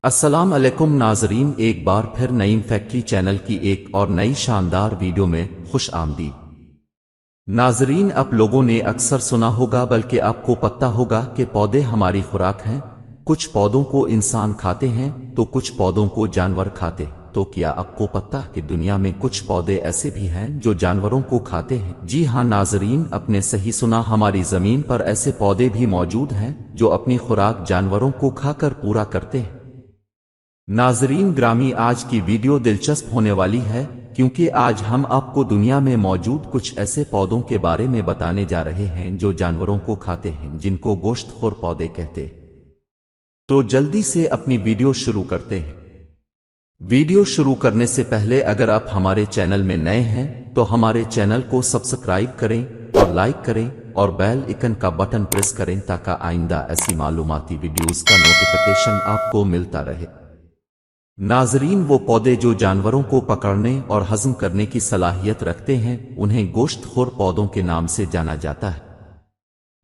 السلام علیکم ناظرین، ایک بار پھر نعیم فیکٹری چینل کی ایک اور نئی شاندار ویڈیو میں خوش آمدید۔ ناظرین، آپ لوگوں نے اکثر سنا ہوگا، بلکہ آپ کو پتہ ہوگا کہ پودے ہماری خوراک ہیں۔ کچھ پودوں کو انسان کھاتے ہیں تو کچھ پودوں کو جانور کھاتے۔ تو کیا آپ کو پتہ کہ دنیا میں کچھ پودے ایسے بھی ہیں جو جانوروں کو کھاتے ہیں؟ جی ہاں ناظرین، آپ نے صحیح سنا، ہماری زمین پر ایسے پودے بھی موجود ہیں جو اپنی خوراک جانوروں کو کھا کر پورا کرتے ہیں۔ ناظرین گرامی، آج کی ویڈیو دلچسپ ہونے والی ہے، کیونکہ آج ہم آپ کو دنیا میں موجود کچھ ایسے پودوں کے بارے میں بتانے جا رہے ہیں جو جانوروں کو کھاتے ہیں، جن کو گوشت خور پودے کہتے ہیں۔ تو جلدی سے اپنی ویڈیو شروع کرتے ہیں۔ ویڈیو شروع کرنے سے پہلے اگر آپ ہمارے چینل میں نئے ہیں تو ہمارے چینل کو سبسکرائب کریں اور لائک کریں اور بیل آئکن کا بٹن پریس کریں تاکہ آئندہ ایسی معلوماتی ویڈیوز کا نوٹیفیکیشن آپ کو ملتا رہے۔ ناظرین، وہ پودے جو جانوروں کو پکڑنے اور ہضم کرنے کی صلاحیت رکھتے ہیں انہیں گوشت خور پودوں کے نام سے جانا جاتا ہے،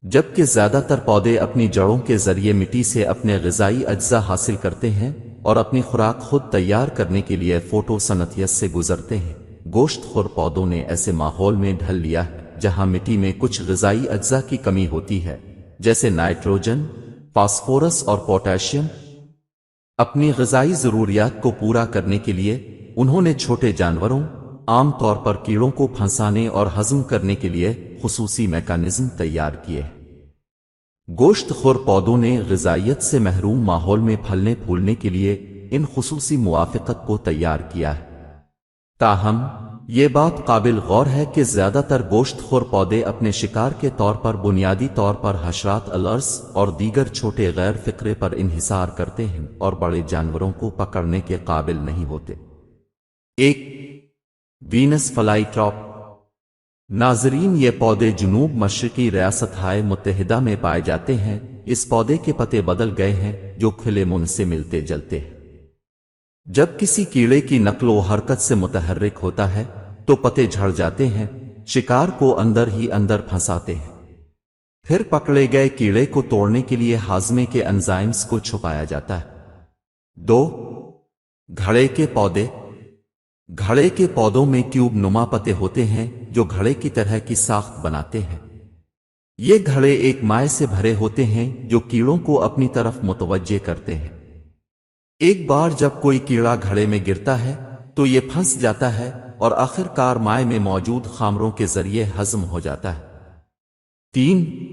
جبکہ زیادہ تر پودے اپنی جڑوں کے ذریعے مٹی سے اپنے غذائی اجزاء حاصل کرتے ہیں اور اپنی خوراک خود تیار کرنے کے لیے فوٹوسنتھیسس سے گزرتے ہیں۔ گوشت خور پودوں نے ایسے ماحول میں ڈھل لیا ہے جہاں مٹی میں کچھ غذائی اجزاء کی کمی ہوتی ہے، جیسے نائٹروجن، فاسفورس اور پوٹاشیم۔ اپنی غذائی ضروریات کو پورا کرنے کے لیے انہوں نے چھوٹے جانوروں، عام طور پر کیڑوں کو پھنسانے اور ہضم کرنے کے لیے خصوصی میکانزم تیار کیے۔ گوشت خور پودوں نے غذائیت سے محروم ماحول میں پھلنے پھولنے کے لیے ان خصوصی موافقت کو تیار کیا ہے۔ تاہم یہ بات قابل غور ہے کہ زیادہ تر گوشت خور پودے اپنے شکار کے طور پر بنیادی طور پر حشرات، الرز اور دیگر چھوٹے غیر فقرے پر انحصار کرتے ہیں اور بڑے جانوروں کو پکڑنے کے قابل نہیں ہوتے۔ ایک وینس فلائی ٹراپ۔ ناظرین، یہ پودے جنوب مشرقی ریاستہائے متحدہ میں پائے جاتے ہیں۔ اس پودے کے پتے بدل گئے ہیں جو کھلے من سے ملتے جلتے ہیں۔ جب کسی کیڑے کی نقل و حرکت سے متحرک ہوتا ہے تو پتے جھڑ جاتے ہیں، شکار کو اندر ہی اندر پھنساتے ہیں۔ پھر پکڑے گئے کیڑے کو توڑنے کے لیے ہاضمے کے انزائمز کو چھپایا جاتا ہے۔ دو گھڑے کے پودے۔ گھڑے کے پودوں میں ٹیوب نما پتے ہوتے ہیں جو گھڑے کی طرح کی ساخت بناتے ہیں۔ یہ گھڑے ایک مائع سے بھرے ہوتے ہیں جو کیڑوں کو اپنی طرف متوجہ کرتے ہیں۔ ایک بار جب کوئی کیڑا گھڑے میں گرتا ہے تو یہ پھنس جاتا ہے اور آخر کار مائع میں موجود خامروں کے ذریعے ہضم ہو جاتا ہے۔ تین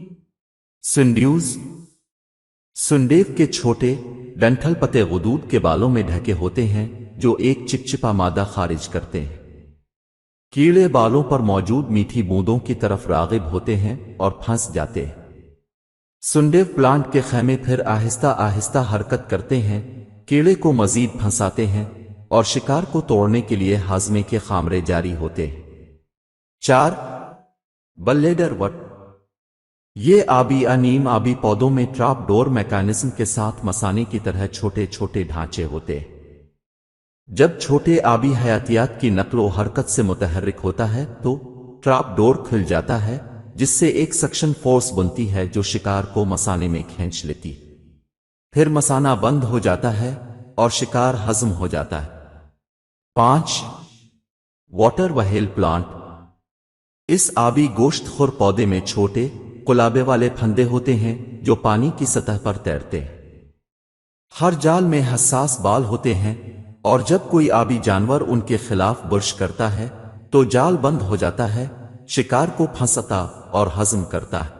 سنڈیوز۔ سنڈیو کے چھوٹے ڈنٹھل پتے غدود کے بالوں میں ڈھکے ہوتے ہیں جو ایک چپچپا مادہ خارج کرتے ہیں۔ کیڑے بالوں پر موجود میٹھی بوندوں کی طرف راغب ہوتے ہیں اور پھنس جاتے ہیں۔ سنڈیو پلانٹ کے خیمے پھر آہستہ آہستہ حرکت کرتے ہیں، کیڑے کو مزید پھنساتے ہیں اور شکار کو توڑنے کے لیے ہاضمے کے خامرے جاری ہوتے ہیں۔ چار بلیڈر وٹ۔ یہ آبی یا نیم آبی پودوں میں ٹراپ ڈور میکانزم کے ساتھ مثانے کی طرح چھوٹے چھوٹے ڈھانچے ہوتے ہیں۔ جب چھوٹے آبی حیاتیات کی نقل و حرکت سے متحرک ہوتا ہے تو ٹراپ ڈور کھل جاتا ہے، جس سے ایک سکشن فورس بنتی ہے جو شکار کو مثانے میں کھینچ لیتی ہے۔ پھر مثانہ بند ہو جاتا ہے اور شکار ہضم ہو جاتا ہے۔ پانچ واٹر وہیل پلانٹ۔ اس آبی گوشت خور پودے میں چھوٹے کلابے والے پھندے ہوتے ہیں جو پانی کی سطح پر تیرتے ہیں۔ ہر جال میں حساس بال ہوتے ہیں اور جب کوئی آبی جانور ان کے خلاف برش کرتا ہے تو جال بند ہو جاتا ہے، شکار کو پھنساتا اور ہضم کرتا ہے۔